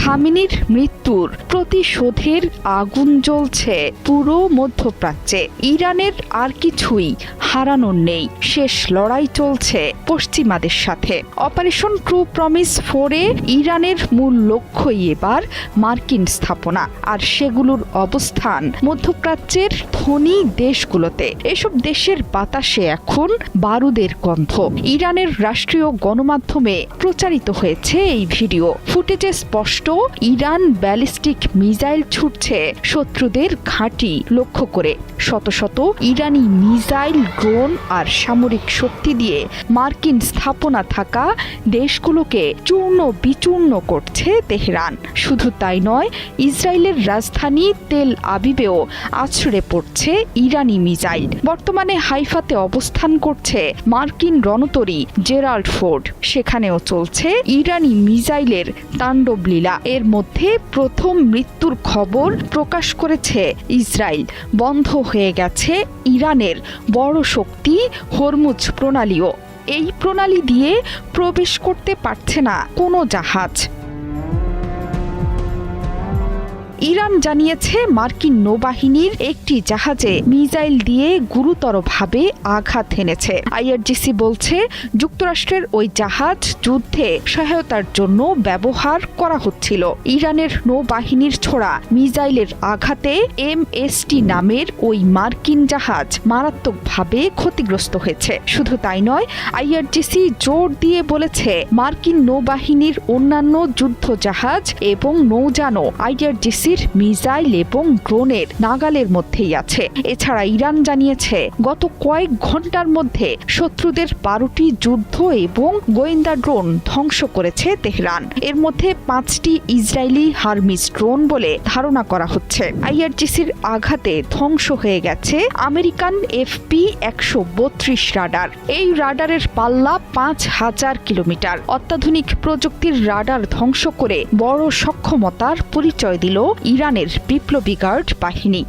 খামেনির মৃত্যুর প্রতিশোধের আগুন জ্বলছে পুরো মধ্যপ্রাচ্যে। ইরানের আর কিছুই হারানোর নেই, শেষ লড়াই চলছে পশ্চিমাদের সাথে। অপারেশন ট্রু প্রমিস 4-এ ইরানের মূল লক্ষ্যই এবার মার্কিন স্থাপনা, আর সেগুলোর অবস্থান মধ্যপ্রাচ্যের ধনী দেশগুলোতে। এসব দেশের বাতাসে এখন বারুদের গন্ধ। ইরানের রাষ্ট্রীয় গণমাধ্যমে প্রচারিত হয়েছে এই ভিডিও ফুটেজে স্পষ্ট ইরান ব্যালিস্টিক মিসাইল ছুটছে শত্রুদের ঘাঁটি লক্ষ্য করে। শত শত ইরানি মিসাইল, ড্রোন আর সামরিক শক্তি দিয়ে মার্কিন স্থাপনা থাকা দেশগুলোকে চূর্ণ বিচূর্ণ করছে তেহরান। শুধু তাই নয়, ইসরায়েলের রাজধানী তেল আবিবেও আছড়ে পড়ছে ইরানি মিসাইল। বর্তমানে হাইফাতে অবস্থান করছে মার্কিন রণতরী জেরাল্ড ফোর্ড, সেখানেও চলছে ইরানি মিসাইলের তাণ্ডবলীলা। এর মধ্যে প্রথম মৃত্যুর খবর প্রকাশ করেছে ইসরায়েল। বন্ধ হয়ে গেছে ইরানের বড় শক্তি হরমুজ প্রণালীও। এই প্রণালী দিয়ে প্রবেশ করতে পারছে না কোনো জাহাজ। ইরান জানিয়েছে মার্কিন নৌবাহিনীর একটি জাহাজে মিসাইল দিয়ে গুরুতরভাবে আঘাত হেনেছে। আইআরজিসি বলছে যুক্তরাষ্ট্রের ওই জাহাজ যুদ্ধে সহায়তার জন্য ব্যবহার করা হচ্ছিল। ইরানের নৌবাহিনীর ছোড়া মিসাইলের আঘাতে MST নামের ওই মার্কিন জাহাজ মারাত্মকভাবে ক্ষতিগ্রস্ত হয়েছে। শুধু তাই নয়, আইআরজিসি জোর দিয়ে বলেছে মার্কিন নৌবাহিনীর অন্যান্য যুদ্ধ জাহাজ এবং নৌযানও আইআরজিসি মিসাইল এবং ড্রোনের নাগালের মধ্যেই আছে। এছাড়া ইরান জানিয়েছে গত কয়েক ঘন্টার মধ্যে শত্রুদের 12টি যুদ্ধ এবং গোয়েন্দা ড্রোন ধ্বংস করেছে তেহরান। এর মধ্যে 5টি ইসরায়েলি হারমিস ড্রোন বলে ধারণা করা হচ্ছে। আইআরজিসির আঘাতে ধ্বংস হয়ে গেছে আমেরিকান FP-132 রাডার। এই রাডারের পাল্লা 5000 কিলোমিটার। অত্যাধুনিক প্রযুক্তির রাডার ধ্বংস করে বড় সক্ষমতার পরিচয় দিল ইরানের বিপ্লবী গার্ড বাহিনী।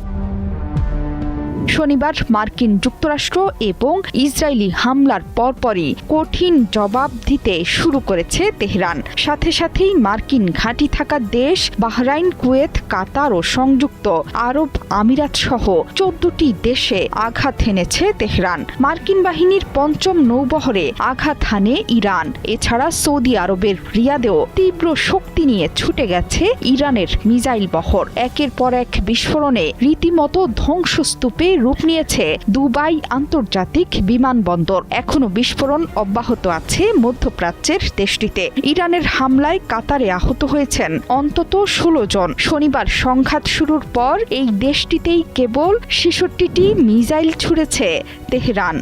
শনিবার মার্কিন যুক্তরাষ্ট্র এবং ইসরায়েলি হামলার পরপরই কঠিন জবাব দিতে শুরু করেছে তেহরান। সাথে সাথেই মার্কিন ঘাঁটি থাকা দেশ বাহরাইন, কুয়েত, কাতার ও সংযুক্ত আরব আমিরাত সহ 14টি দেশে আঘাত হেনেছে তেহরান। মার্কিন বাহিনীর 5ম নৌবহরে আঘাত হানে ইরান। এছাড়া সৌদি আরবের রিয়াদেও তীব্র শক্তি নিয়ে ছুটে গেছে ইরানের মিসাইল বহর। একের পর এক বিস্ফোরণে রীতিমতো ধ্বংসস্তূপে রূপ নিয়েছে দুবাই আন্তর্জাতিক বিমানবন্দর। এখনো বিস্ফোরণ অব্যাহত আছে মধ্যপ্রাচ্যের দেশটিতে। ইরানের হামলায় কাতারে আহত হয়েছেন অন্তত 16 জন। শনিবার সংঘাত শুরুর পর এই দেশটিতেই কেবল 66টি মিসাইল ছুড়েছে তেহরান।